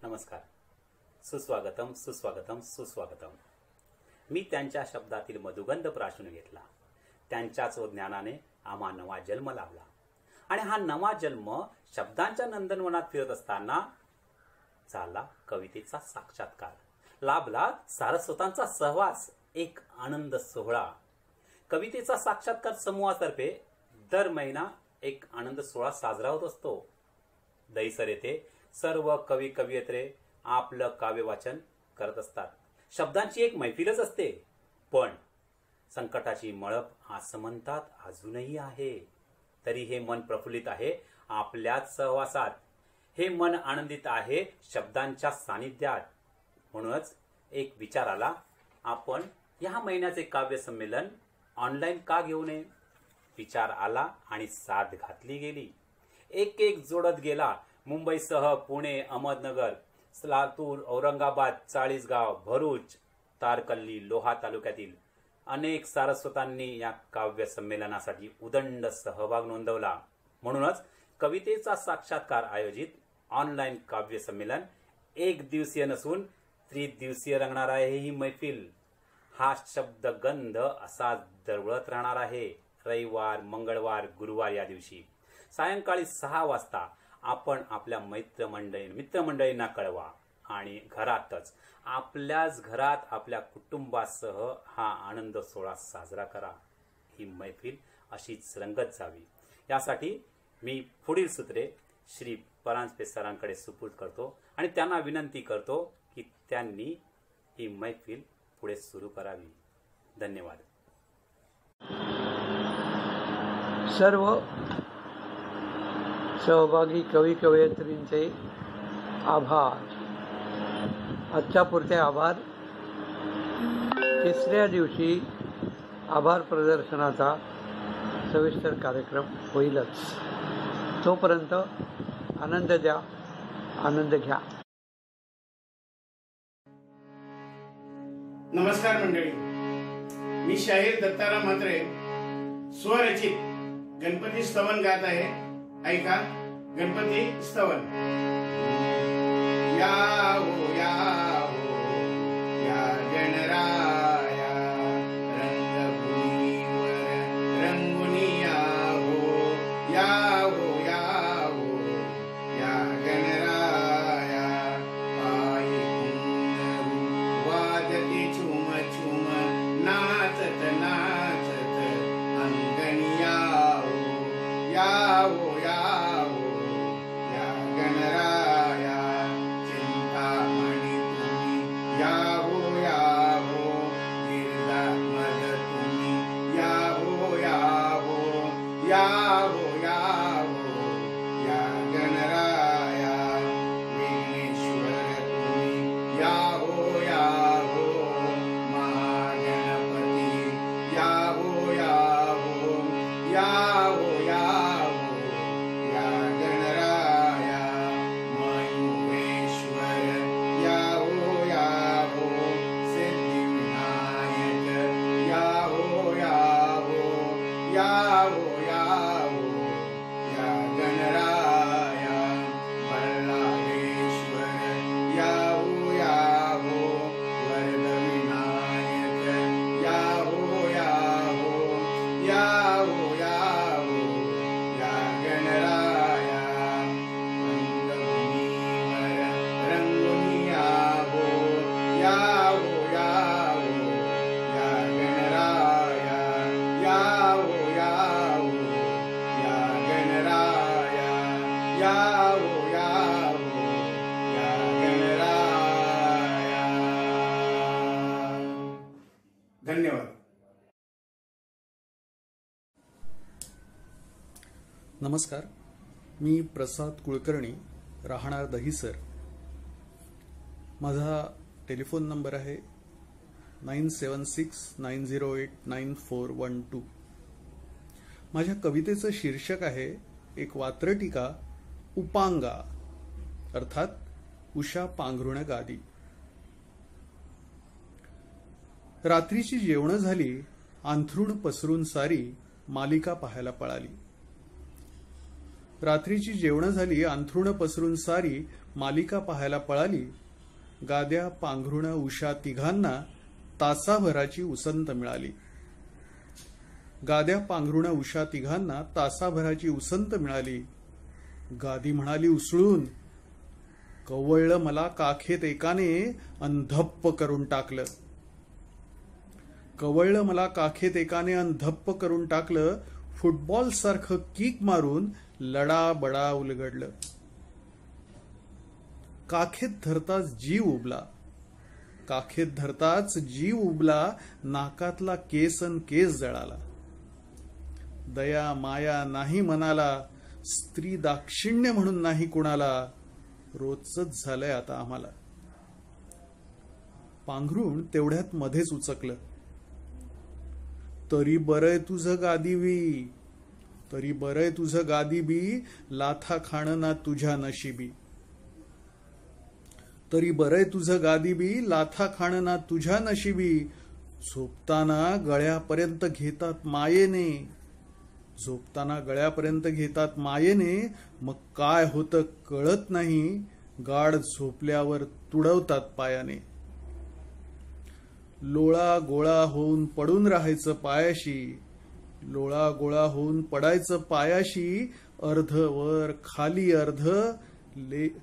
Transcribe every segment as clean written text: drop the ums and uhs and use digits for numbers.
नमस्कार. सुस्वागतम सुस्वागतम सुस्वागतम. मी त्यांच्या शब्दातील मधुगंध प्राशून घेतला. त्यांच्याच ज्ञानाने आम्हा नवा जन्म लाभला. आणि हा नवा जन्म शब्दांच्या नंदनवनात फिरत असताना झाला कवितेचा साक्षात्कार. लाभला सारस्वतांचा सहवास, एक आनंद सोहळा. कवितेचा साक्षात्कार समूहातर्फे दर महिना एक आनंद सोहळा साजरा होत असतो. दहिसर येथे सर्व कवी कवयित्री आपलं काव्य वाचन करत असतात. शब्दांची एक मैफिलच असते. पण संकटाची मळप असं म्हणतात अजूनही आहे. तरी हे मन प्रफुल्लित आहे आपल्याच सहवासात. हे मन आनंदित आहे शब्दांच्या सानिध्यात. म्हणूनच एक विचार आला, आपण या महिन्याचे काव्य संमेलन ऑनलाईन का घेऊ नये. विचार आला आणि साथ घातली गेली. एक एक जोडत गेला. मुंबईसह पुणे, अहमदनगर, लातूर, औरंगाबाद, चाळीसगाव, भरूच, तारकल्ली, लोहा तालुक्यातील अनेक सारस्वतांनी या काव्य संमेलनासाठी उदंड सहभाग नोंदवला. म्हणूनच कवितेचा साक्षात्कार आयोजित ऑनलाईन काव्य संमेलन एक दिवसीय नसून त्रिदिवसीय रंगणार आहे. ही मैफिल, हा शब्दगंध असा दरवळत राहणार आहे. रविवार, मंगळवार, गुरुवार या दिवशी सायंकाळी 6 वाजता आपण आपल्या मित्रमंडळींना कळवा आणि घरातच आपल्याच घरात आपल्या कुटुंबासह हा आनंद सोहळा साजरा करा. ही मैफिल अशीच रंगत जावी यासाठी मी पुढील सूत्रे श्री परांजपे सरांकडे सुपूर्द करतो आणि त्यांना विनंती करतो की त्यांनी ही मैफिल पुढे सुरू करावी. धन्यवाद. सर्व सहभागी कवी कवयित्रींचे आभार. आजच्या पुरते आभार. तिसऱ्या दिवशी आभार प्रदर्शनाचा सविस्तर कार्यक्रम होईलच. तोपर्यंत आनंद द्या, आनंद घ्या. नमस्कार मंडळी, मी शाहीर दत्ताराम म्हात्रे स्वरचित गणपती स्तवन गात आहे. ऐका गणपती स्तवन. या हो या हो या गणराया, रंगभूमीवर रंगुनी या हो या हो या हो या गणराया. पायी कुंदरू वाजते झुम झुम, नाचत नाचत अंगणी या हो या हो या हो या गणराया. चिंतामणी तुम्ही या हो या हो, गिरजा मद तुम्ही या हो या हो या हो या हो या गणराया. विघ्नेश्वर तुम्ही या हो या हो, महागणपती या हो या हो या हो या हो या गणराया. मयूरेश्वर या हो या हो, सिद्धिविनायक या हो या हो या हो या हो या गणराया. बल्लाळेश्वर या हो या हो, वरदविनायक या हो या हो या हो या हो या गणराया. रंगभूमीवर रंगुनी या हो या हो या हो या गणराया. या हो या हो या गणराया. या हो या हो या गणराया. धन्यवाद. नमस्कार, मी प्रसाद कुलकर्णी, राहणार दहिसर. माझा टेलिफोन नंबर आहे 9769089412. माझ्या कवितेचं शीर्षक आहे एक वात्रटिका, उपांगा, अर्थात उषा पांघरुण गादी. रात्रीची जेवणं झाली, अंथरूण पसरून सारी मालिका पाहायला पळाली. रात्रीची जेवणं झाली, अंथरुणं पसरून सारी मालिका पाहायला पळाली. गाद्या पांघरुणं उषा तिघांना तासाभराची उसंत मिळाली. गाद्या पांघरुणं उषा तिघांना तासाभराची उसंत मिळाली. गादी म्हणाली उसळून, कवळलं मला काखेत एकाने अन धप्प करून टाकलं. कवळलं मला काखेत एकाने अन धप्प करून टाकलं. फुटबॉल सारखं किक मारून लडाबडा उलगडलं. काखेत धरताच जीव उबला. काखेत धरताच जीव उबला. नाकातला केसन केस जळाला. दया माया नाही मनाला, स्त्री दाक्षिण्य म्हणून नाही कुणाला. रोजच झालंय आता आम्हाला. पांघरुण तेवढ्यात मध्येच उचकलं. तरी बरंय तुझं गादीबी, तरी बरंय तुझं गादीबी, लाथा खाणं ना तुझ्या नशिबी. तरी बरंय तुझं गादीबी, लाथा खाणं ना तुझ्या नशिबी. झोपताना गळ्यापर्यंत घेतात मायेने, झोपताना गळ्यापर्यंत घेतात मायेने. मग काय होतं कळत नाही, गाढ झोपल्यावर तुडवतात पायाने. लोळा गोळा होऊन पडून राहायचं पायाशी, लोळा गोळा होऊन पडायचं पायाशी. अर्ध वर खाली अर्ध,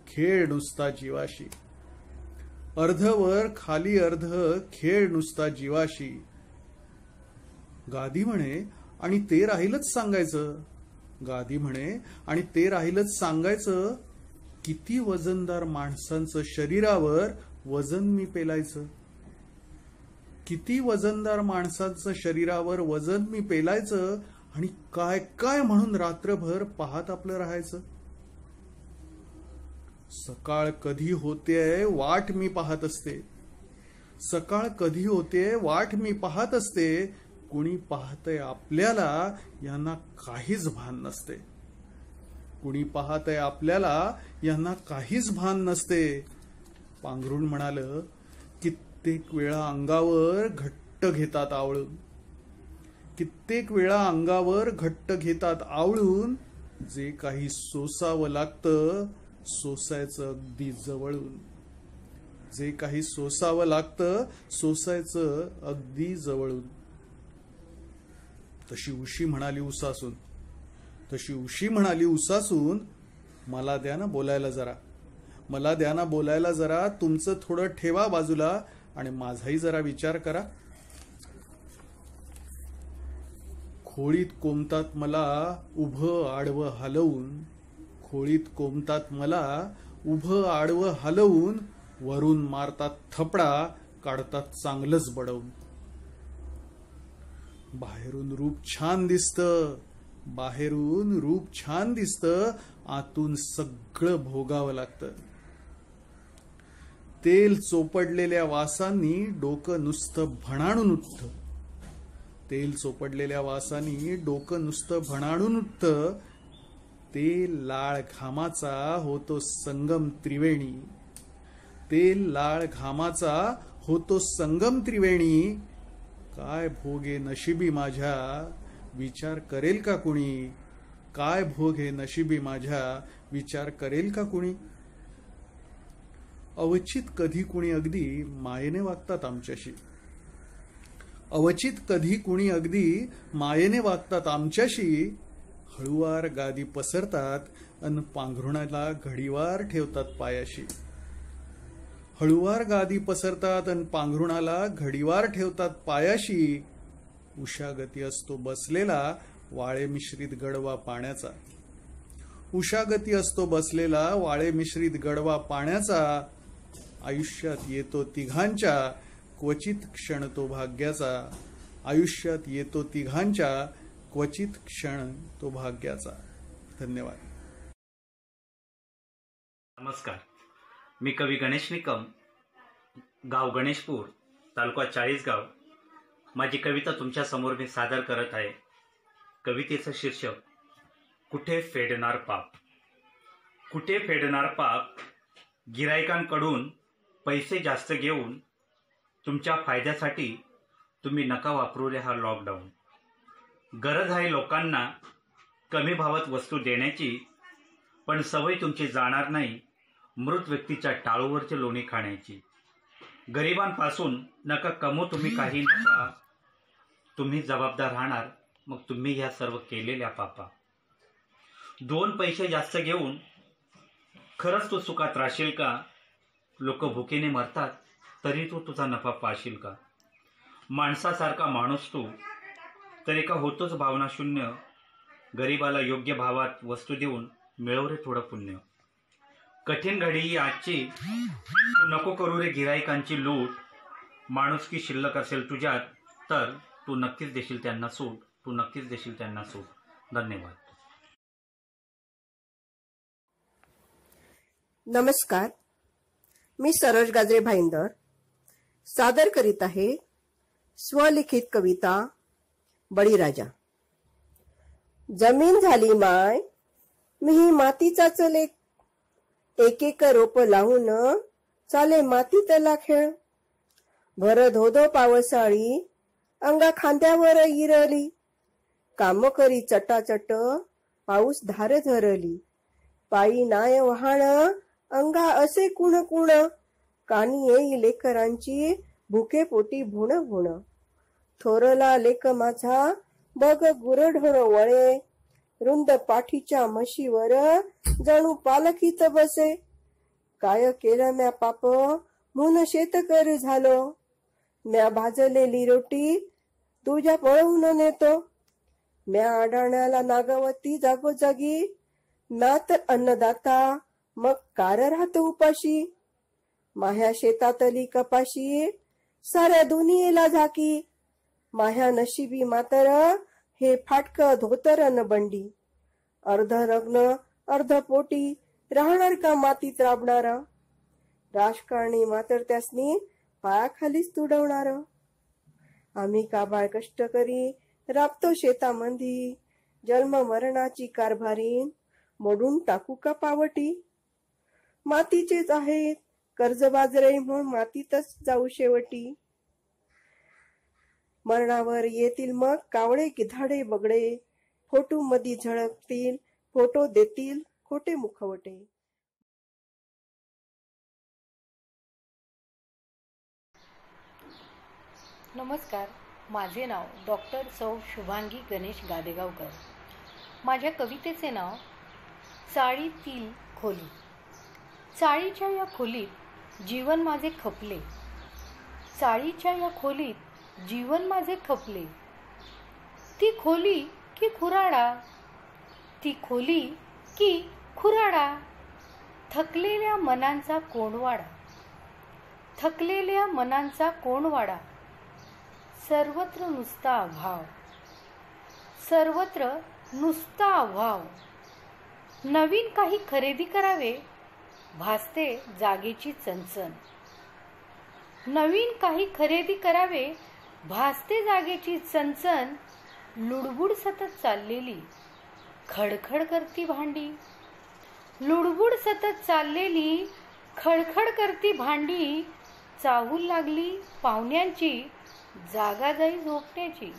खेळ नुसता जीवाशी. अर्ध वर खाली अर्ध, खेळ नुसता जीवाशी. गादी म्हणे आणि ते राहीलच सांगायचं. गादी म्हणे आणि ते राहीलच सांगायचं. किती वजनदार माणसांचं शरीरावर वजन मी पेलायचं. किती वजनदार माणसांचं शरीरावर वजन मी पेलायचं. आणि काय काय म्हणून रात्रभर पाहत आपलं राहायचं. सकाळ कधी होतेय वाट मी पाहत असते. सकाळ कधी होते वाट मी पाहत असते. कुणी पाहतय आपल्याला यांना काहीच भान नसते. कुणी पाहतय आपल्याला यांना काहीच भान नसते. पांघरुण म्हणाल, कित्येक वेळा अंगावर घट्ट घेतात आवळून. कित्येक वेळा अंगावर घट्ट घेतात आवळून. जे काही सोसावं लागतं सोसायचं अगदी जवळून. जे काही सोसावं लागतं सोसायचं अगदी जवळून. तशी उशी म्हणाली उसासून, तशी उशी म्हणाली उसासून, मला द्या ना बोलायला जरा, मला द्या ना बोलायला जरा. तुमचं थोडं ठेवा बाजूला आणि माझाही जरा विचार करा. खोळीत कोंबतात मला उभं आडवं हलवून. खोळीत कोंबतात मला उभं आडवं हलवून. वरून मारतात थपडा, काढतात चांगलंच बडवून. बाहेरून रूप छान दिसतं, बाहेरून रूप छान दिसतं. आतून सगळं भोगावं लागतं. तेल चोपडलेल्या वासांनी डोकं नुसतं भणाणून उठतं. तेल चोपडलेल्या वासांनी डोकं नुसतं भणाणून उठतं. तेल लाळ घामाचा होतो संगम त्रिवेणी. तेल लाळ घामाचा होतो संगम त्रिवेणी. काय भोगे नशिबी माझ्या विचार करेल का कुणी. काय भोगे नशिबी माझ्या विचार करेल का कुणी. अवचित कधी कुणी अगदी मायेने वागतात आमच्याशी. अवचित कधी कुणी अगदी मायेने वागतात आमच्याशी. हळुवार गादी पसरतात अन पांघरुणाला घडीवार ठेवतात पायाशी. हळुवार गादी पसरतात अन पांघरुणाला घडीवार ठेवतात पायाशी. उषागती असतो बसलेला वाळे मिश्रित गडवा पाण्याचा. उषागती असतो बसलेला वाळे मिश्रित गडवा पाण्याचा. आयुष्यात येतो तिघांच्या क्वचित क्षण तो भाग्याचा. आयुष्यात येतो तिघांच्या क्वचित क्षण तो भाग्याचा. धन्यवाद. नमस्कार, मी कवी गणेश निकम, गाव गणेशपूर, तालुका चाळीसगाव. माझी कविता तुमच्या समोर मी सादर करत आहे. कवितेचं शीर्षक कुठे फेडणार पाप. कुठे फेडणार पाप. गिरायकांकडून पैसे जास्त घेऊन तुमच्या फायद्यासाठी तुम्ही नका वापरू रे हा लॉकडाऊन. गरज आहे लोकांना कमी भावात वस्तू देण्याची, पण सवय तुमची जाणार नाही मृत व्यक्तीच्या टाळूवरचे लोणी खाण्याची. गरिबांपासून नका कमवू तुम्ही काही नका, तुम्ही जबाबदार राहणार मग तुम्ही ह्या सर्व केलेल्या पापा. 2 पैसे जास्त घेऊन खरंच तू सुखात राहशील का? लोक भुकेने मरतात तरी तू तुझा नफा पाहशील का? माणसासारखा माणूस तू तरी का होतोच भावनाशून्य? गरिबाला योग्य भावात वस्तू देऊन मिळव रे थोडं पुण्य. कठीण घडी ही आजची, तू नको करू रे गिराईकांची लूट. माणुसकी शिल्लक असेल तुझ्यात तर तू नक्कीच देशील त्यांना सूट, तू नक्कीच देशील त्यांना सूट. धन्यवाद. नमस्कार, मी सरोज गाजरे भाईंदर सादर करीत आहे स्वलिखित कविता बळीराजा. जमीन झाली माय मी मातीचाच लेक, एक एक रोप लावून चाले मातीतला खेळ. भर धोधो पावसाळी अंगा खांद्यावर इरली, काम करी चटाचट पाऊस धार धरली. पायी नाय वाहण अंगा असे कुण कुण, कानी येई लेकरांची भुके पोटी भुण भुण. थोरला लेक माझा बग गुरढोर वळे, रुंद पाठीच्या म्हशीवर जणू पालखीत बसे. काय केलं म्या पाप म्हणून शेतकर झालो, म्या भाजलेली रोटी तुझ्या पळवून नेतो. म्या अडाण्याला नागवती जागोजागी, म्या तर अन्नदाता मग कार राहतो उपाशी. माह्या शेतातली कपाशी साऱ्या दुनियेला झाकी, माह्या नशिबी मातर हे फाटक धोतर न बंडी. अर्ध नग्न अर्ध पोटी राहणार का मातीत राबणारा, राजकारणी मात्र त्यासनी पायाखालीच तुडवणार. आम्ही काबाळ कष्ट करी राबतो शेतामंदी, जन्म मरणाची कारभारीन मोडून टाकू का पावटी. मातीचेच आहेत कर्ज बाजरे म्हणून मातीतच जाऊ शेवटी. मरणावर येतील मग कावळे गिधाडे बगडे, फोटो मधी झळकतील फोटो देतील खोटे मुखवटे. नमस्कार, माझे नाव डॉक्टर सौ शुभांगी गणेश गादेगावकर. माझ्या कवितेचे नाव चाळीतील खोली. चाळीच्या या खोलीत जीवन माझे खपले, चाळीच्या या खोलीत जीवन माझे खपले. ती खोली की खुराडा, ती खोली की खुराडा. थकलेल्या मनांचा कोंडवाडा, थकलेल्या मनांचा कोंडवाडा. सर्वत्र नुसता अभाव, सर्वत्र नुसता अभाव. नवीन काही खरेदी करावे भासते जागेची चणचण, नवीन काही खरेदी करावे भासते जागेची चणचण. लुडबुड सतत चाललेली खडखड करती भांडी, लुडबुड सतत चाललेली खडखड करती भांडी. चाहूल लागली पाहुण्यांची जागा जाई झोपण्याची.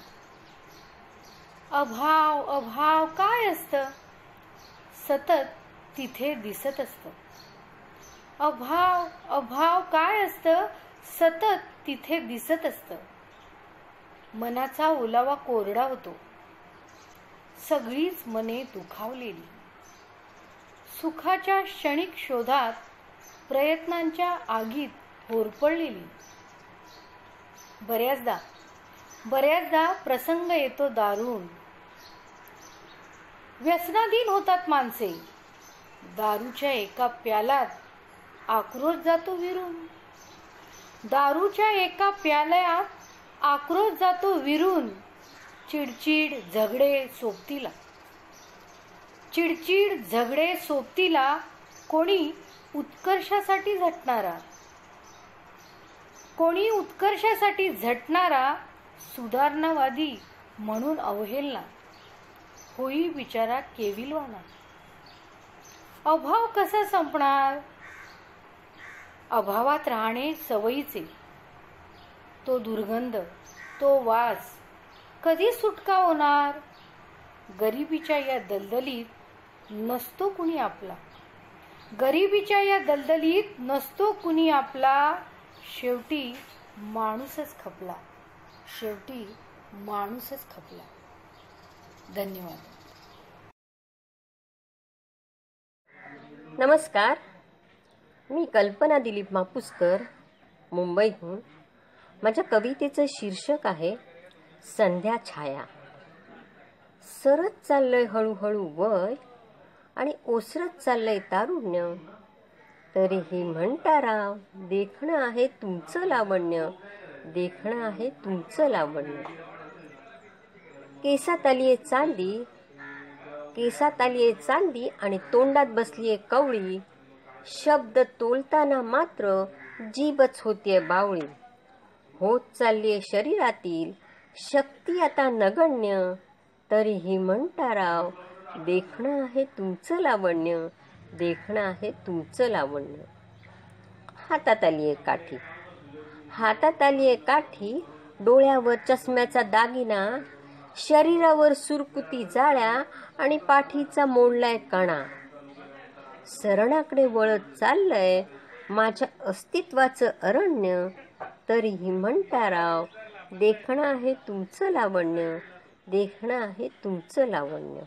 अभाव अभाव काय असतं सतत तिथे दिसत असतं. अभाव अभाव काय असतं सतत तिथे दिसत असतं. मनाचा ओलावा कोरडा होतो, सगळीच मने दुखावलेली. सुखाच्या क्षणिक शोधात प्रयत्नांच्या आगीत होरपळलेली. बऱ्याचदा प्रसंग येतो दारुण, व्यसनाधीन होतात माणसे. दारूच्या एका प्याल्यात आक्रोश जातो विरून, दारूच्या एका प्याल्यात आक्रोश जातो विरून. चिडचिड झगडे सोबतीला, चिडचिड झगडे सोबतीला. कोणी उत्कर्षासाठी झटणारा, कोणी उत्कर्षासाठी झटणारा. सुधारणावादी म्हणून अवहेलना होई बिचारा केविलवाना. अभाव कसा संपणार, अभावात राहणे सवयीचे. तो दुर्गंध, तो वास कधी सुटका होणार. गरिबीच्या या दलदलीत नसतो कुणी आपला. गरिबीच्या या दलदलीत नसतो कुणी आपला. शेवटी माणूसच खपला. शेवटी माणूसच खपला. धन्यवाद. नमस्कार, मी कल्पना दिलीप मापुसकर, मुंबईहून. माझ्या कवितेचं शीर्षक आहे संध्या छाया. सरत चाललंय हळूहळू वय आणि ओसरत चाललंय तारुण्य. तरीही म्हणता राव, देखणं आहे तुमचं लावण्य, देखणं आहे तुमचं लावण्य. केसात आलीये चांदी, केसात आलीये चांदी आणि तोंडात बसलीये कवळी. शब्द तोलताना मात्र जीभच होतीये बावळी. होत चाललीये शरीरातील शक्ती आता नगण्य. तरीही म्हणता राव, देखणं आहे तुमचं लावण्य, देखणं आहे तुमचं लावण्य. हातात आलीये काठी, हातात आलीये काठी. डोळ्यावर चष्म्याचा दागिना, शरीरावर सुरकुती जाळ्या आणि पाठीचा मोडलाय कणा. सरणाकडे वळत चाललंय माझ्या अस्तित्वाचं अरण्य. तरीही म्हणता राव, देखणं आहे तुमचं लावण्य, देखणं आहे तुमचं लावण्य.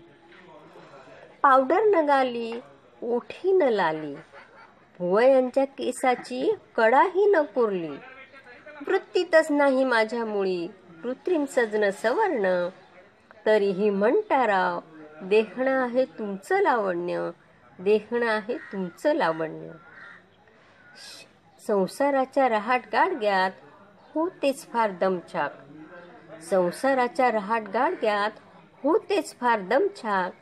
पावडर न गाली, ओठी न लाली, भुवयांच्या केसाची कडाही न कोरली. वृत्तीतच नाही माझ्या मुळी कृत्रिम सजन सवर्ण. तरीही म्हणता राव, देखणं आहे तुमचं लावण्य, देखणं आहे तुमचं लावण्य. संसाराच्या रहाट गाडग्यात होतेच फार दमछाक, संसाराच्या रहाट गाडग्यात होतेच फार दमछाक.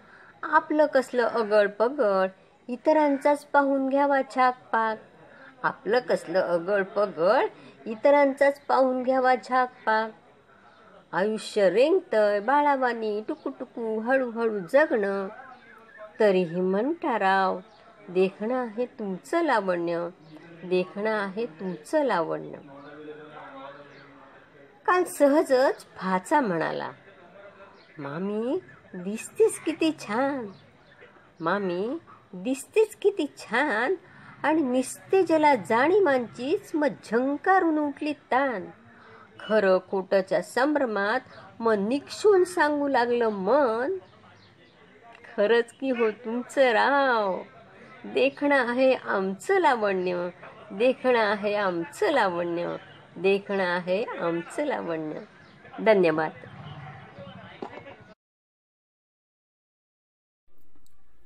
आपलं कसलं अगळ पगळ, इतरांचाच पाहून घ्यावा झाकपाक. आपलं कसलं अगळ पगळ, इतरांचाच पाहून घ्यावा झाकपाक. आयुष्य रेंगतय बाळावानी टुकूटुकू हळूहळू जगणं. तरीही म्हणता राव, देखणं आहे तुमचं लावण्य, देखणं आहे तुमचं लावण्य. काल सहजच भाचा म्हणाला, मामी दिसतेस किती छान, मामी दिसतेच किती छान. आणि निस्ते जला जाणीवांचीच मग झंकारून उठली तान. खरं खोटच्या संभ्रमात मन निक्षून सांगू लागलं मन. खरंच की हो तुमचं राव, देखणं आहे आमचं लावण्य, देखणं आहे आमचं लावण्य, देखणं आहे आमचं लावण्य. धन्यवाद.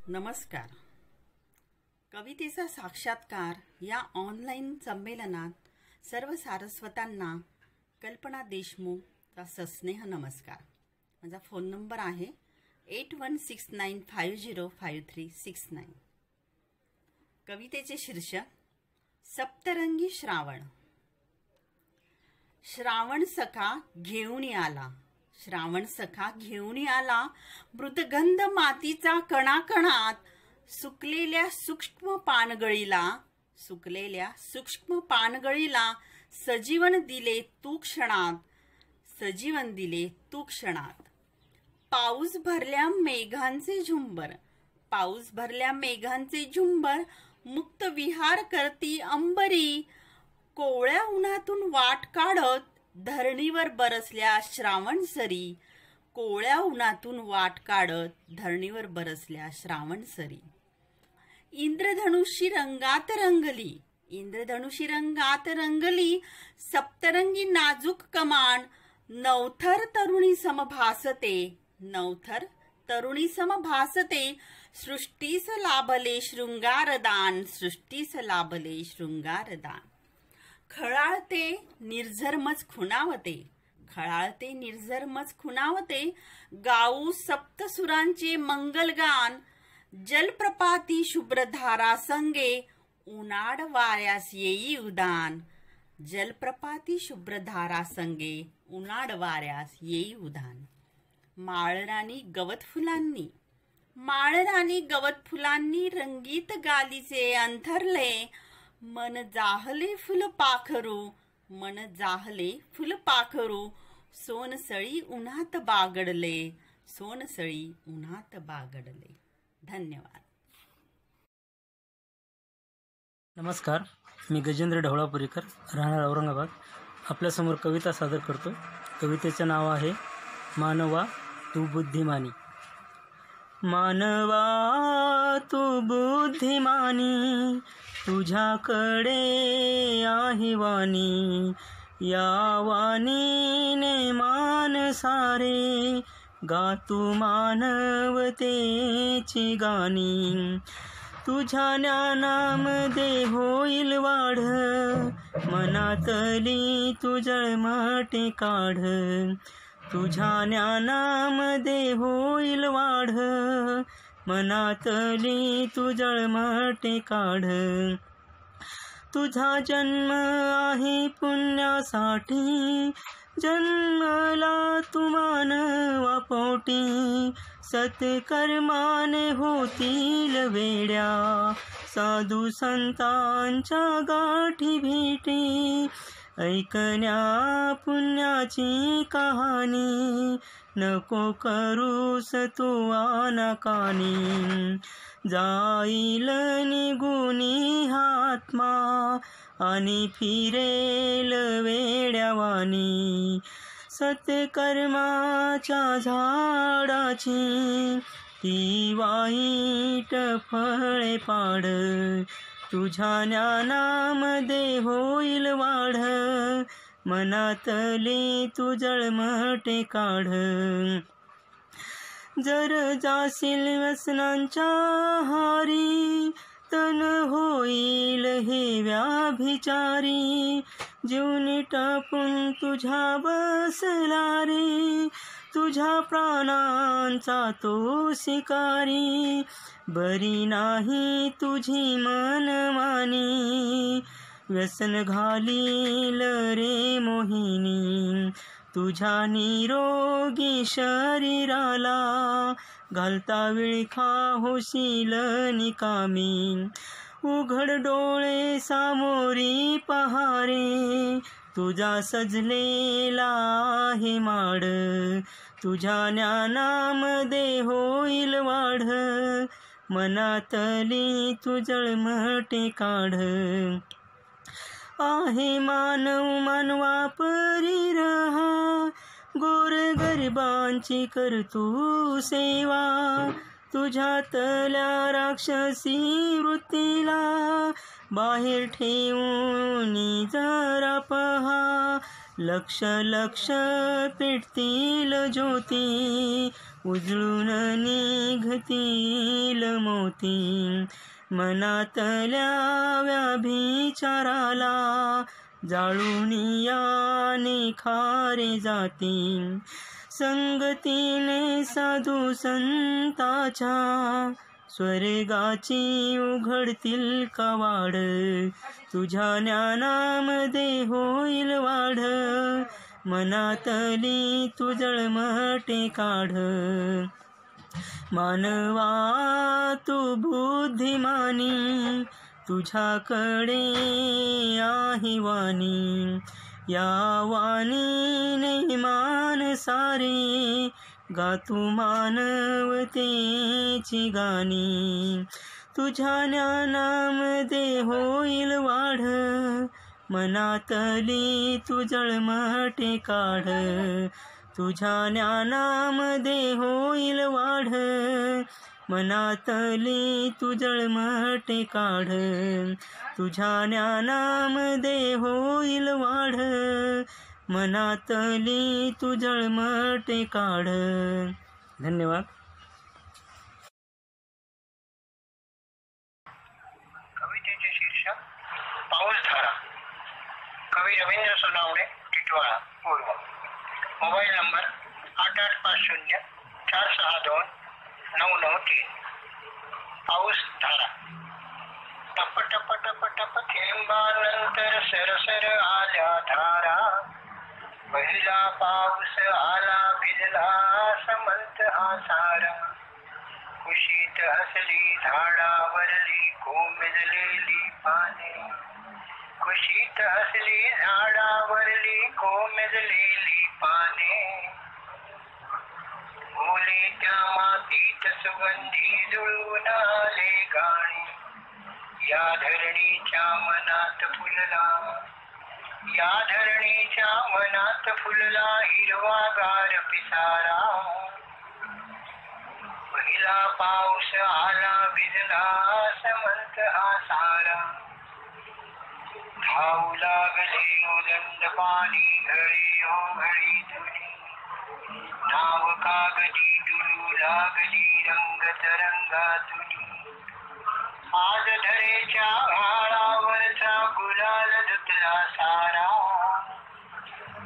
नमस्कार. कवितेचा साक्षात्कार या ऑनलाईन संमेलनात सर्व सारस्वतांना कल्पना देशमुखचा सस्नेह नमस्कार. माझा फोन नंबर आहे 8169505369. कवितेचे शीर्षक सप्तरंगी श्रावण. श्रावण सखा घेऊन आला, श्रावण सखा घेऊन आला. मृदगंध मातीचा कणाकणात, सुकलेल्या सूक्ष्म पानगळीला, सुकलेल्या सूक्ष्म पानगळीला सजीवन दिले तू क्षणात, सजीवन दिले तू क्षणात. पाऊस भरल्या मेघांचे झुंबर, पाऊस भरल्या मेघांचे झुंबर. मुक्त विहार करती अंबरी, कोवळ्या उन्हातून वाट काढत धरणीवर बरसल्या श्रावण सरी, कोवळ्या उन्हातून वाट काढत धरणीवर बरसल्या श्रावण सरी. इंद्रधनुषी रंगात रंगली, इंद्रधनुषी रंगात रंगली. सप्तरंगी नाजूक कमान, नवथर तरुणी समभासते, नवथर तरुणी समभासते. सृष्टीस लाभले शृंगारदान, सृष्टीस लाभले शृंगारदान. खळाळते निर्झरमच खुणावते, खळाळते निर्झरमच खुणावते. गाऊ सप्तसुरांचे मंगलगान, जलप्रपाती शुभ्रधारा संगे उनाड वाऱ्यास येई उदान, जलप्रपाती शुभ्रधारा संगे उनाड वाऱ्यास येई उदान. माळराणी गवत फुलांनी, माळराणी गवत फुलांनी रंगीत गालीचे अंथरले. मन जाहले फुलपाखरू, मन जाहले फुलपाखरू. सोनसळी उन्हात बागडले, सोनसळी उन्हात बागडले. धन्यवाद. नमस्कार, मी गजेंद्र ढवळापुरीकर, राहणार औरंगाबाद. आपल्यासमोर कविता सादर करतो. कवितेचं नाव आहे मानवा तू बुद्धिमानी. मानवा तू बुद्धिमानी, तुझ्याकडे आहे वाणी, या वाणीने मान सारे, गा तू मानवतेची गाणी. तुझ्या ज्ञानामध्ये होईल वाढ, मनातली तू जळमटे काढ. तुझ्या ज्ञानामध्ये होईल वाढ, मनातली तू जळमटे काढ. तुझा जन्म आहे पुण्यासाठी, जन्मला तू मानवा पोटी. सत्कर्माने होतील वेड्या, साधू संतांच्या गाठी भेटी. ऐकण्या पुण्याची कहाणी, नको करूस तू आनाकानी. जाईल निगुनी आत्मा, आणि फिरेल वेड्यावानी. सत्कर्माच्या झाडाची ती वाईट फळे पाड. तुझ्या ज्ञानामध्ये होईल वाढ, मनातले तू जळमटे काढ. जर जाशील व्यसनांच्या हारी, तन होईल हे व्याभिचारी. जीवनी टापून तुझ्या बसला रे, तुझ्या प्राणांचा तो शिकारी. बरी नाही तुझी मनमानी, व्यसन घालील रे मोहिनी. तुझ्या निरोगी शरीराला, घालता विळखा होशील निकामी. उघड डोळे सामोरी पहारे, तुझा सजलेला आहे माड. तुझ्या ज्ञानामध्ये होईल वाढ, मनातली तू जळमटे काढ. आहे मानव मानवा परी रहा, गोरगरिबांची कर तू सेवा. तुझ्यातल्या राक्षसी वृत्तीला, बाहेर ठेवून जरा पहा. लक्ष लक्ष पेटतील ज्योती, उजळून निघतील मोती. मनातल्या व्याभिचाराला, जाळून या निखारे जाती. संगतीने साधू संताच्या, स्वर्गाची उघडतील कवाड. तुझ्या ज्ञानामध्ये होईल वाढ, मनातली तू जळमटे काढ. मानवा तू बुद्धिमानी, तुझ्याकडे आहे वाणी, या वाणीने मान सारे, गा तू मानवतेची गाणी. तुझ्या ज्ञानामध्ये होईल वाढ, मनातली तू जळमटे काढ. तुझ्या ज्ञानामध्ये होईल वाढ, मनातली तू जळमटे काढ. तुझ्या ज्ञानामध्ये होईल वाढ, मनातली तू जळमटे काढ. धन्यवाद. कवितेचे शीर्षक पाऊसधारा. कवी रवींद्र सोनावणे, टिटवाळा, पूर्व. Mobile number 8850-462-993. पाऊसधारा. टप टप टप टप थेंबानंतर सरसर आल्या धारा. पहिला पाऊस आला भिजला समंत हा सारा. कुशीत हसली झाडावरली कोमेजलेली पाने. कुशीत हसली झाडावरली कोमेजलेली पाने. ओले त्या मातीत सुगंधी जुळून आले गाणी. या धरणीच्या मनात फुलला, या धरणीच्या मनात फुलला हिरवागार पिसारा. पहिला पाऊस आला भिजला समंत हा सारा. धावू लागले उदंड पाणी घडी हो घडी तुली. नाव कागदी डुलू लागली रंगत रंगातुली. आज धरेच्या घाळावरचा गुलाल धुतला सारा.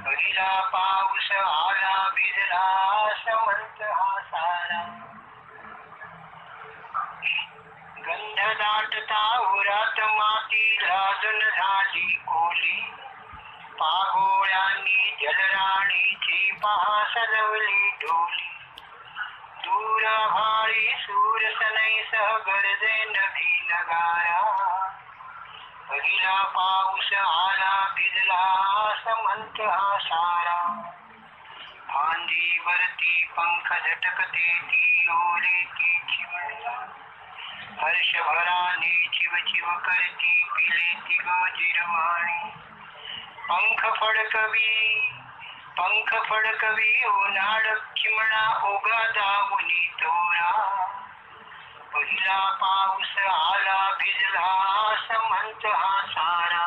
पहिला पाऊस आला भिजला समंत हा सारा. गंध दाटता उरात माती लाजून झाली कोली. पागोळ्यांनी जलराणीची पहा सजवली डोली. दूर भाळी सूरसनई सह गरजे नभी नगारा. पहिला पाऊस आला भिजला समंत हा सारा. फांदी वरती पंख झटकते ती ओले ती चिमणी. हर्षभराने चिव चिव करती पिले ती गोजिरवाणी. पंख फडकवी उन्हाळ चिमणा ओगा दावुनी तोरा. पहिला पाऊस आला भिजला समंत हा सारा.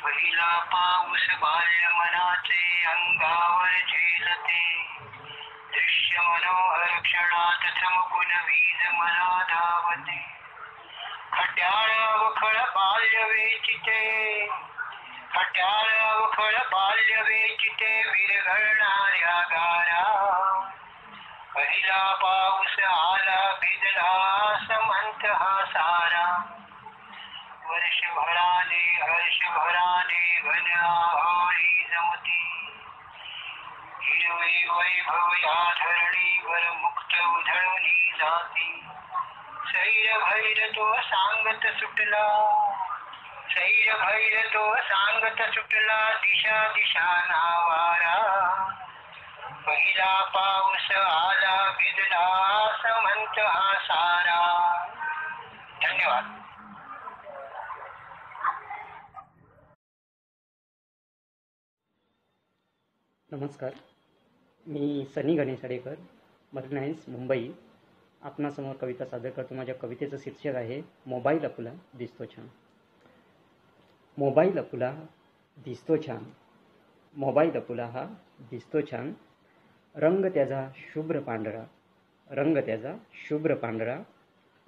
पहिला पाऊस बाल्य मनाचे अंगावर झेलते. दृश्य मनोहर क्षणात चमकून वीज मला धावते. खट्याळ अवखळ बाल्य वेचिते, खट्याळ अवखळ बाल्य वेचिते विरघळणाऱ्या गारा. पहिला पाऊस आला भिजला समंत हा सारा. वर्षभराने हर्षभराने घन आभाळी जमती. हिरवे वैभव या धरणीवर मुक्त उधळून जाती. सैर भैर तो सांगत सुटला, सैर भैर तो सांगत सुटला दिशा दिशा नावारा. पहिला पाऊस आला भिजला समंत हा सारा. धन्यवाद. नमस्कार, मी सनी गणेश अडेकर, मरीनाईन्स, मुंबई. आपणासमोर कविता सादर करतो. माझ्या कवितेचं शीर्षक आहे मोबाईल अपुला दिसतो छान. मोबाईल अपुला दिसतो छान, मोबाईल अपुला हा दिसतो छान. रंग त्याचा शुभ्र पांढरा, रंग त्याचा शुभ्र पांढरा.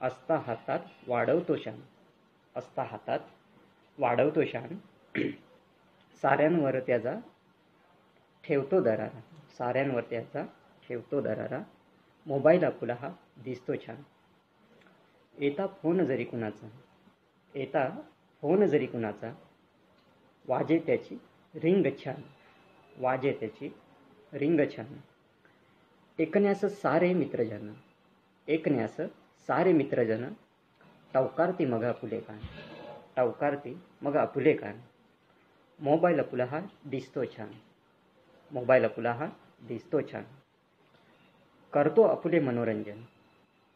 असता हातात वाढवतो शान, असता हातात वाढवतो शान. साऱ्यांवर त्याचा ठेवतो दरारा, साऱ्यांवर त्याचा ठेवतो दरारा. मोबाईल अपुला हा दिसतो छान. येता फोन जरी कुणाचा, येता फोन जरी कुणाचा. वाजे त्याची रिंग छान, वाजे त्याची रिंग छान. एकण्यास सारे मित्रजन, एकण्यास सारे मित्रजन. टवकारती मग आपुले कान, टवकारती मग आपुले कान. मोबाईल अपुला हा दिसतो छान, मोबाईल अपुला हा दिसतो छान. करतो अपुले मनोरंजन,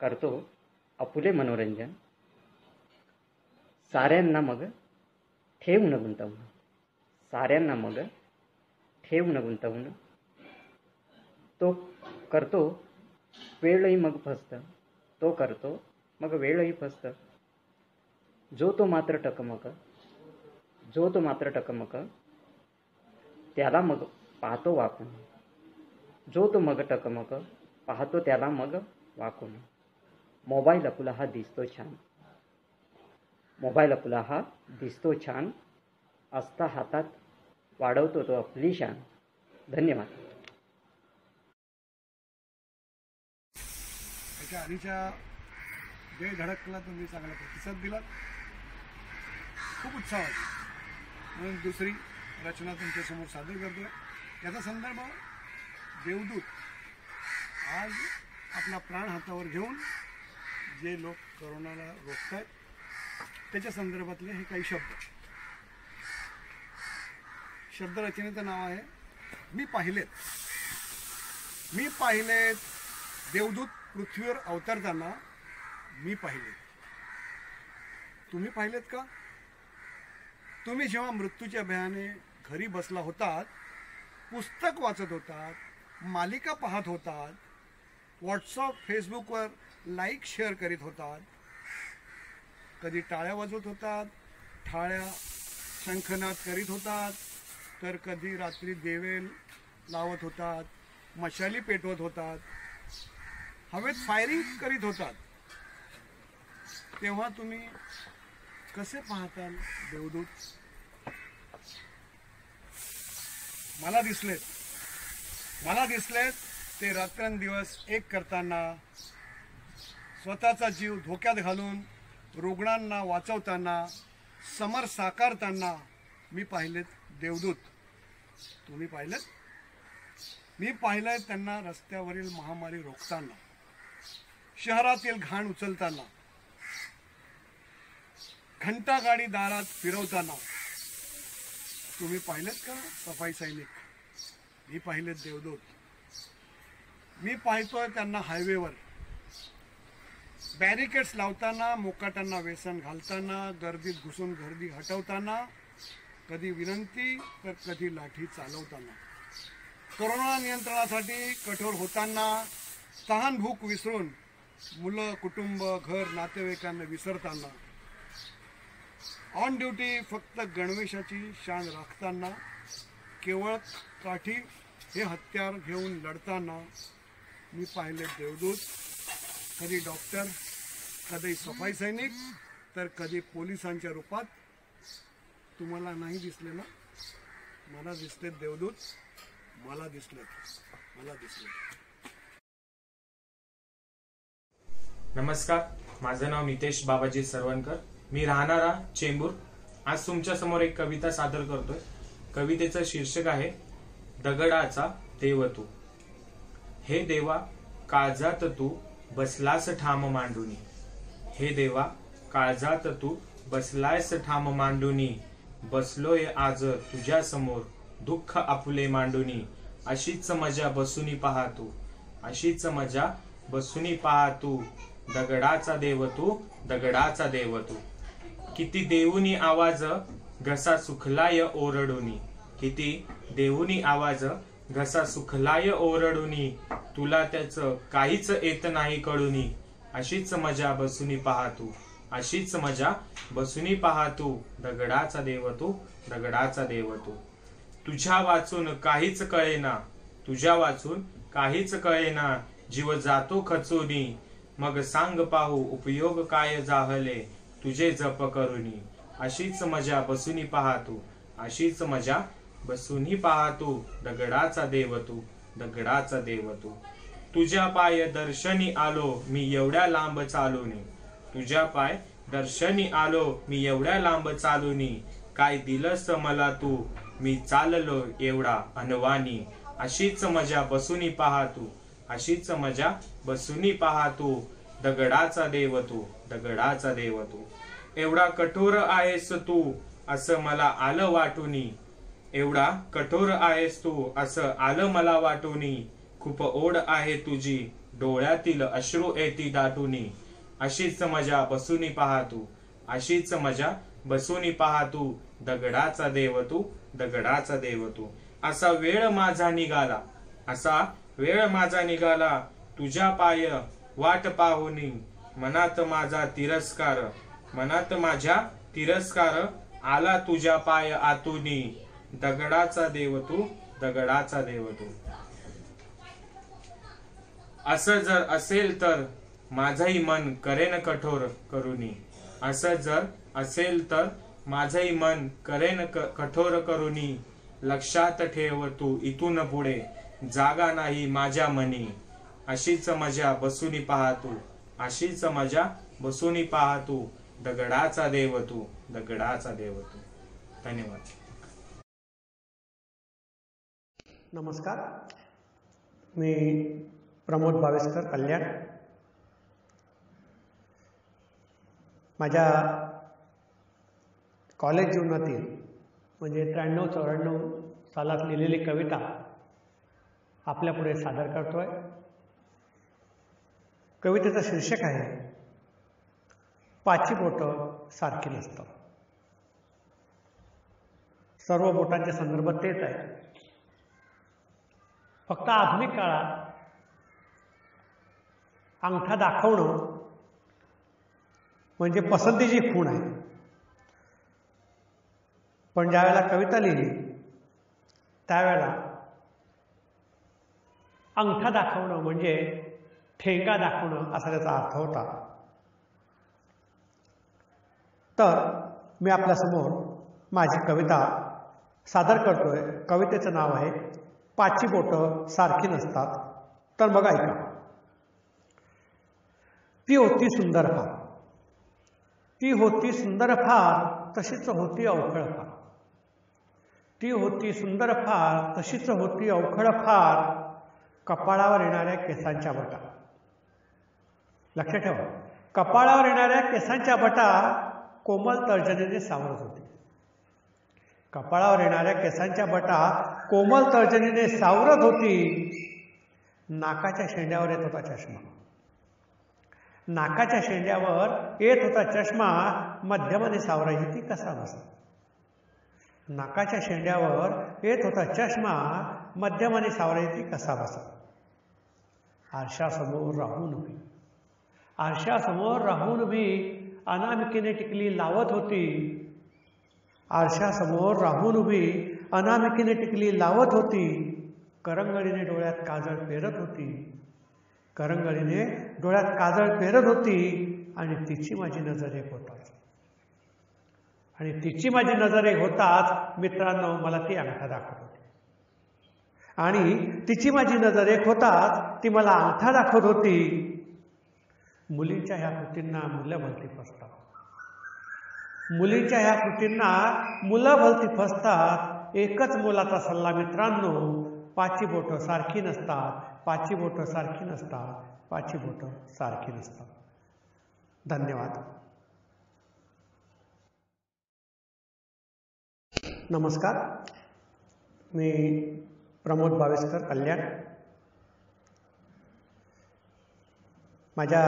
करतो अपुले मनोरंजन. साऱ्यांना मग ठेवून गुंतवून, साऱ्यांना मग ठेवून गुंतवून. तो करतो वेळही मग फसत, तो करतो मग वेळही फसत. जो तो मात्र टकमक, जो तो मात्र टकमक. त्याला मग पाहतो वाकून, जो तो मग टकमक. पाहतो त्याला मग वाकून. मोबाईल अपुला हा दिसतो छान, मोबाईल अपुला हा दिसतो छान. असता हातात वाढवतो तो आपली शान. धन्यवाद. त्याच्या आधीच्या जय धडकला तुम्ही चांगला प्रतिसाद दिला, खूप उत्साह वाटला. म्हणून दुसरी रचना तुमच्यासमोर सादर करतोय. याचा संदर्भ देवदूत. आज आपला प्राण हातावर घेऊन जे लोक करोनाला रोखत आहेत त्याच्या संदर्भातले हे काही शब्द. शब्दरचनेचं नाव आहे मी पाहिलेत. मी पाहिलेत देवदूत पृथ्वीवर अवतरताना, मी पाहिले. तुम्ही पाहिलेत का? तुम्ही जेव्हा मृत्यूच्या भयाने घरी बसला होतात, पुस्तक वाचत होतात, मालिका पाहत होतात, व्हॉट्सअप फेसबुकवर लाईक शेअर करीत होतात, कधी टाळ्या वाजवत होतात, थाळ्या शंखनाद करीत होतात, तर कधी रात्री देवे लावत होतात, मशाली पेटवत होतात, हवेत फायरिंग करीत होतात, तेव्हा तुम्ही कसे पाहताल देवदूत? मला दिसलेत ते रात्रंदिवस एक करताना, स्वतःचा जीव धोक्यात घालून रुग्णांना वाचवताना, समर साकारताना मी पाहिलेत देवदूत. तुम्ही पाहिलेत? मी पाहिलंय त्यांना रस्त्यावरील महामारी रोखताना, शहरातील घाण उचलताना, घंटा गाडी दारात फिरवताना. तुम्ही पाहिलेत का सफाई सैनिक? मी पाहिलेत देवदूत. मी पाहतोय त्यांना हायवेवर बॅरिकेड्स लावताना, मोकाटांना व्यसन घालताना, गर्दीत घुसून गर्दी हटवताना, कधी विनंती तर कधी लाठी चालवताना, कोरोना नियंत्रणासाठी कठोर होताना, तहान भूक विसरून मुलं, कुटुंब, घर, नातेवाईकांना विसरताना, ऑन ड्युटी फक्त गणवेशाची शान राखताना, केवळ काठी हे हत्यार घेऊन लढताना मी पाहिले देवदूत. कधी डॉक्टर, कधी सफाई सैनिक, तर कधी पोलिसांच्या रूपात. तुम्हाला नाही दिसले ना? मला दिसले देवदूत. मला दिसले. नमस्कार, माझं नाव नितेश बाबाजी सरवणकर. मी राहणारा चेंबूर. आज तुमच्या समोर एक कविता सादर करतोय. कवितेचं शीर्षक आहे दगडाचा देव तू. हे देवा काळजात तू बसलास ठाम मांडुनी. हे देवा काळजात तू बसलायस ठाम मांडुनी. बसलोय आज तुझ्या समोर दुःख आपुले मांडुनी. अशीच मजा बसुनी पहा तू. अशीच मजा बसुनी पहा तू. दगडाचा देव तू. दगडाचा देव तू. किती देऊनी आवाज घसा सुखलाय ओरडुनी. किती देऊनी आवाज घसा सुखलाय ओरडुनी. तुला त्याचं काहीच येत नाही कळुनी. अशीच मजा बसुनी पहा तू. अशीच मजा बसुनी पहा तू. दगडाचा देव तू. दगडाचा देव तू. तुझ्या वाचून काहीच कळेना. तुझ्या वाचून काहीच कळेना. जीव जातो खचुनी. मग सांग पाहू उपयोग काय जाहले तुझे जप करुनी. अशीच मजा बसुनी पहा तू. अशीच मजा बसुनी पहा तू. दगडाचा देव तू. दगडाचा देव तू. तुझ्या पाय दर्शनी आलो मी एवढ्या लांब चालूनी. तुझ्या पाय दर्शनी आलो मी एवढ्या लांब चालूनी. काय दिलंस मला तू मी चाललो एवढा अनवानी. अशीच मजा बसुनी पहा तू. अशीच मजा बसुनी पहा तू. दगडाचा देव तू. दगडाचा देव तू. एवढा कठोर आहेस तू असं मला आलं वाटुनी. एवढा कठोर आहेस तू असं आलं मला वाटुनी. खूप ओढ आहे तुझी डोळ्यातील अश्रू येती दाटुनी. अशीच मजा बसुनी पहा तू. अशीच मजा बसुनी पहा तू. दगडाचा देव तू. दगडाचा देव तू. असा वेळ माझा निघाला. असा वेळ माझा निघाला तुझ्या पाय वाट पाहुनी. मनात माझा तिरस्कार. मनात माझ्या तिरस्कार आला तुझ्या पाय आतुनी. दगडाचा देव तू. दगडाचा देव तू. असं जर असेल तर माझंही मन करेन कठोर करुनी. असं जर असेल तर माझंही मन करेन कठोर करुनी. लक्षात ठेव तू इथून पुढे जागा नाही माझ्या मनी. अशीच मजा बसुनी पहा तू. अशीच मजा बसुनी पहा तू. दगडाचा देव तू. दगडाचा देव तू. धन्यवाद. नमस्कार, मी प्रमोद भावेसकर, कल्याण. माझ्या कॉलेज जीवनातील म्हणजे 93-94 सालात लिहिलेली कविता आपल्यापुढे सादर करतोय. कवितेचं शीर्षक आहे पाची बोटं सारखी नसतात. सर्व बोटांचे संदर्भ तेच आहे. फक्त आधुनिक काळात अंगठा दाखवणं म्हणजे पसंतीची खूण आहे. पण ज्यावेळेला कविता लिहिली त्यावेळेला अंगठा दाखवणं म्हणजे ठेंगा दाखवणं असा त्याचा अर्थ होता. तर मी आपल्यासमोर माझी कविता सादर करतोय. कवितेचं नाव आहे पाची बोटं सारखी नसतात. तर मग ऐका. ती होती सुंदर फार, ती होती सुंदर फार, तशीच होती अवखळ फार. ती होती सुंदर फार, तशीच होती अवखळ फार, कपाळावर येणाऱ्या केसांच्या बटा. लक्षात ठेवा, कपाळावर येणाऱ्या केसांच्या बटा कोमल तर्जनीने सावरत होती. कपाळावर येणाऱ्या केसांच्या बटा कोमल तर्जनीने सावरत होती. नाकाच्या शेंड्यावर येत होता चष्मा. नाकाच्या शेंड्यावर येत होता चष्मा, मध्यमाने सावरायची ती कसा बसा. नाकाच्या शेंड्यावर येत होता चष्मा, मध्यमाने सावरायची ती कसा बसा. आरशासमोर राहून उभी, आरशासमोर राहून उभी अनामिकेने टिकली लावत होती. आरशासमोर राहून उभी अनामिकेने टिकली लावत होती. करंगळीने डोळ्यात काजळ पेरत होती. करंगळीने डोळ्यात काजळ पेरत होती. आणि तिची माझी नजर एक होताच, आणि तिची माझी नजर एक होताच मित्रांनो मला ती अंगठा दाखवत होती. आणि तिची माझी नजर एक होताच ती मला अंगठा दाखवत होती. मुलींच्या ह्या कृतींना मुलं भलती फसतात. मुलींच्या ह्या कृतींना मुलं भलती फसतात. एकच मोलाचा सल्ला मित्रांनो, पाची बोटं सारखी नसतात, पाची बोटं सारखी नसतात, पाची बोटं सारखी नसतात. धन्यवाद. नमस्कार, मी प्रमोद भावेस्कर कल्याण. माझ्या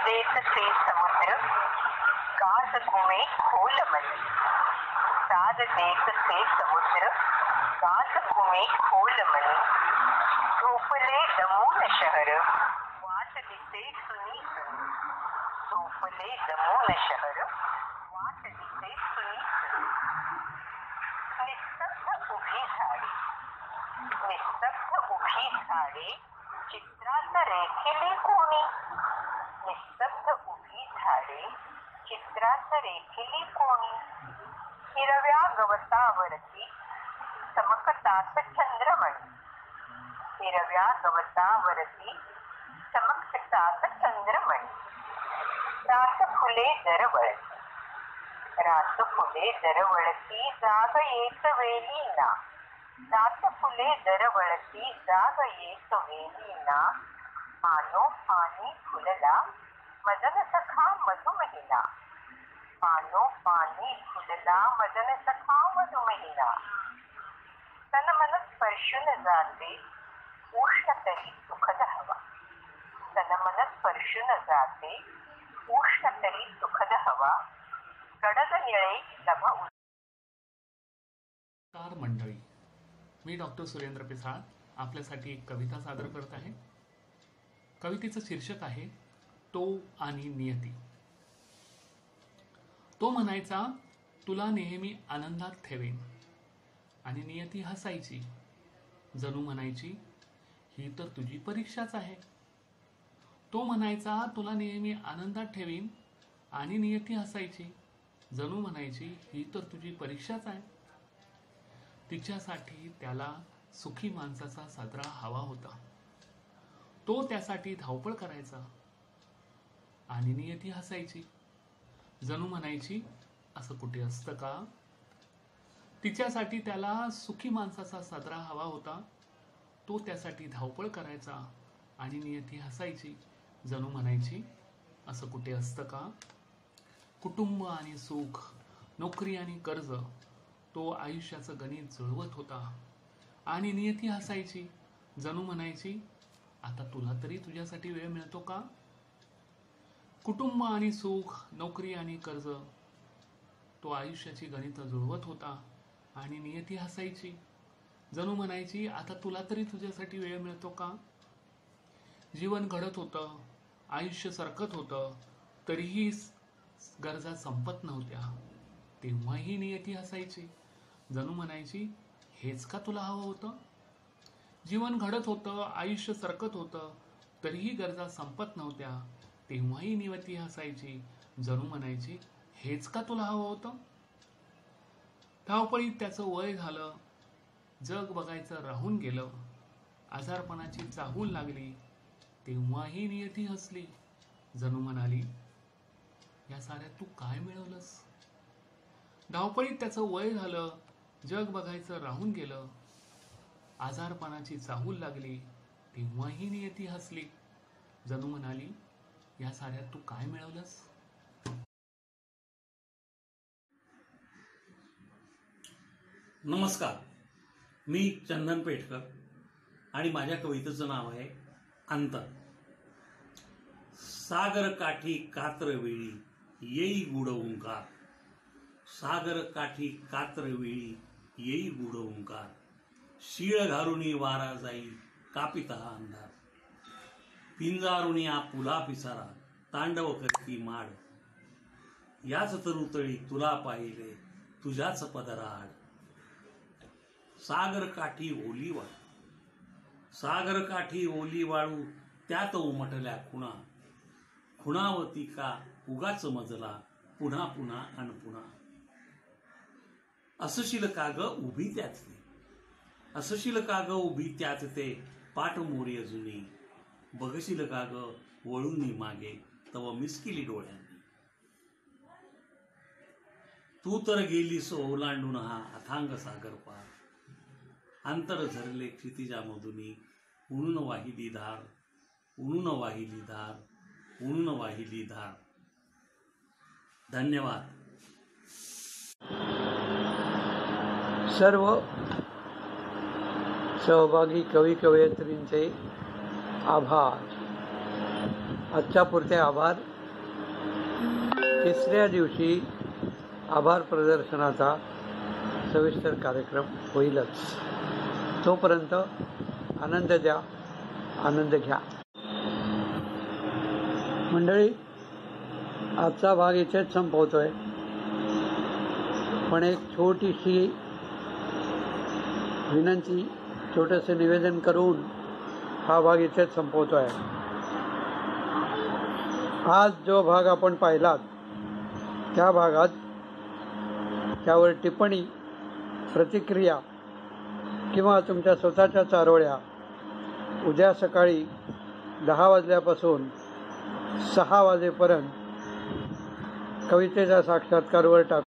देत से समुद्र गाज घुमे खोल मनी. साज देत से समुद्र गाज घुमे खोल मनी. झोपले दमून शहर वाट दिसे सुनी सुनी. झोपले दमून शहर वाट दिसे सुनी सुनी. निस्तब्ध उभी झाडे, निस्तब्ध उभी झाडे चित्रात रेखिली कोणी. निस्तब्ध उभी झाडे चित्रात रेखिली कोणी. हिरव्या गवतावरती चमकतात चंद्रमणी. हिरव्या गवतावरती चमकतात चंद्रमणी. रात फुले दरवळती, रात फुले दरवळती जाग येत वेलीना. रात फुले दरवळती जाग येत वेलीना. पानो पानी फुलला मदन सखा मधुमहिना. पानो पानी फुलला मदन सखा मधुमहिना. तन मन स्पर्शून जाते उष्ण तरी सुखद हवा. तन मन स्पर्शून जाते उष्ण तरी सुखद हवा. गडद निळे नभ. नमस्कार मंडळी, मी डॉक्टर सुरेंद्र पिसाळ आपल्यासाठी एक कविता सादर करत आहे. कवितेचं शीर्षक आहे तो आणि नियती. तो म्हणायचा तुला नेहमी आनंदात ठेवेन, आणि नियती हसायची जणू म्हणायची ही तर तुझी परीक्षाच आहे. तो म्हणायचा तुला नेहमी आनंदात ठेवीन, आणि नियती हसायची जणू म्हणायची ही तर तुझी परीक्षाच आहे. तिच्यासाठी त्याला सुखी माणसाचा सदरा हवा होता. तो त्यासाठी धावपळ करायचा आणि नियती हसायची. जणू म्हणायची, असं कुठे असतं का? तिच्यासाठी त्याला सुखी माणसाचा सदरा हवा होता. तो त्यासाठी धावपळ करायचा आणि नियती हसायची. जणू म्हणायची, असं कुठे असतं का? कुटुंब आणि सुख, नोकरी आणि कर्ज, तो आयुष्याचं गणित जुळवत होता आणि नियती हसायची. जणू म्हणायची, आता तुला तरी तुझ्यासाठी वेळ मिळतो का? कुटुंब आणि सुख, नोकरी आणि कर्ज, तो आयुष्याची गणितं जुळवत होता आणि नियती हसायची. जणू म्हणायची, आता तुला तरी तुझ्यासाठी वेळ मिळतो का? जीवन घडत होतं, आयुष्य सरकत होतं, तरीही गरजा संपत नव्हत्या. तेव्हाही नियती हसायची. जणू म्हणायची, हेच का तुला हवं होतं? जीवन घडत होतं, आयुष्य सरकत होतं, तरीही गरजा संपत नव्हत्या. तेव्हाही नियती हसायची. जणू म्हणायची, हेच का तुला हवं होतं? धावपळीत त्याचं वय झालं, जग बघायचं राहून गेलं, आजारपणाची चाहूल लागली. तेव्हाही नियती हसली. जणू म्हणाली, या साऱ्यात तू काय मिळवलंस? धावपळीत त्याचं वय झालं, जग बघायचं राहून गेलं, आजारपणाची चाहूल लागली. तेव्हाही नियती हसली. जणू म्हणाली, या साऱ्यात तू काय मिळवलंस? नमस्कार, मी चंदन पेठकर आणि माझ्या कवितेचं नाव आहे अंतर. सागर काठी कात्र वेळी येई गुढ ओंकार. सागर काठी कात्र वेळी येई गुढ ओंकार. शीळ घारुणी वारा जाई कापिता अंधार. पिंजारुणी आपुला पिसारा तांडव करती माड. याच तरुतळी तुला पाहिले तुझ्याच पदराड. सागर काठी ओली वाळू. सागर काठी ओली वाळू त्यात उमटल्या खुणा. खुणावती का उगाच मजला पुन्हा पुन्हा अन पुन्हा. असशील का ग उभी त्यात ते. असशील का ग उभी त्यात ते पाठ मोरी अजुनी. बघशील का ग वळूनी मागे तव मिसकिली डोळ्यांनी. तू तर गेलीस ओलांडून हा अथांग सागर पार. अंतर झरले क्षितिजामधुनी उणून वाहिली धार. उणून वाहिली धार. उणून वाहिली धार. धन्यवाद. सर्व सहभागी कवी कवयित्रींचे आभार. आजच्या पुरते आभार. तिसऱ्या दिवशी आभार प्रदर्शनाचा सविस्तर कार्यक्रम होईलच. तोपर्यंत आनंद द्या, आनंद घ्या. मंडळी, आजचा भाग इथेच संपवतोय. पण एक छोटीशी विनंती, छोटंसं निवेदन करून हा भाग इथेच संपवतोय. आज जो भाग आपण पाहिलात त्या भागात त्यावर टिप्पणी, प्रतिक्रिया किंवा तुमच्या स्वतःच्या चारोळ्या उद्या सकाळी 10 वाजल्यापासून 6 वाजेपर्यंत कवितेचा साक्षात्कारवर टाकू.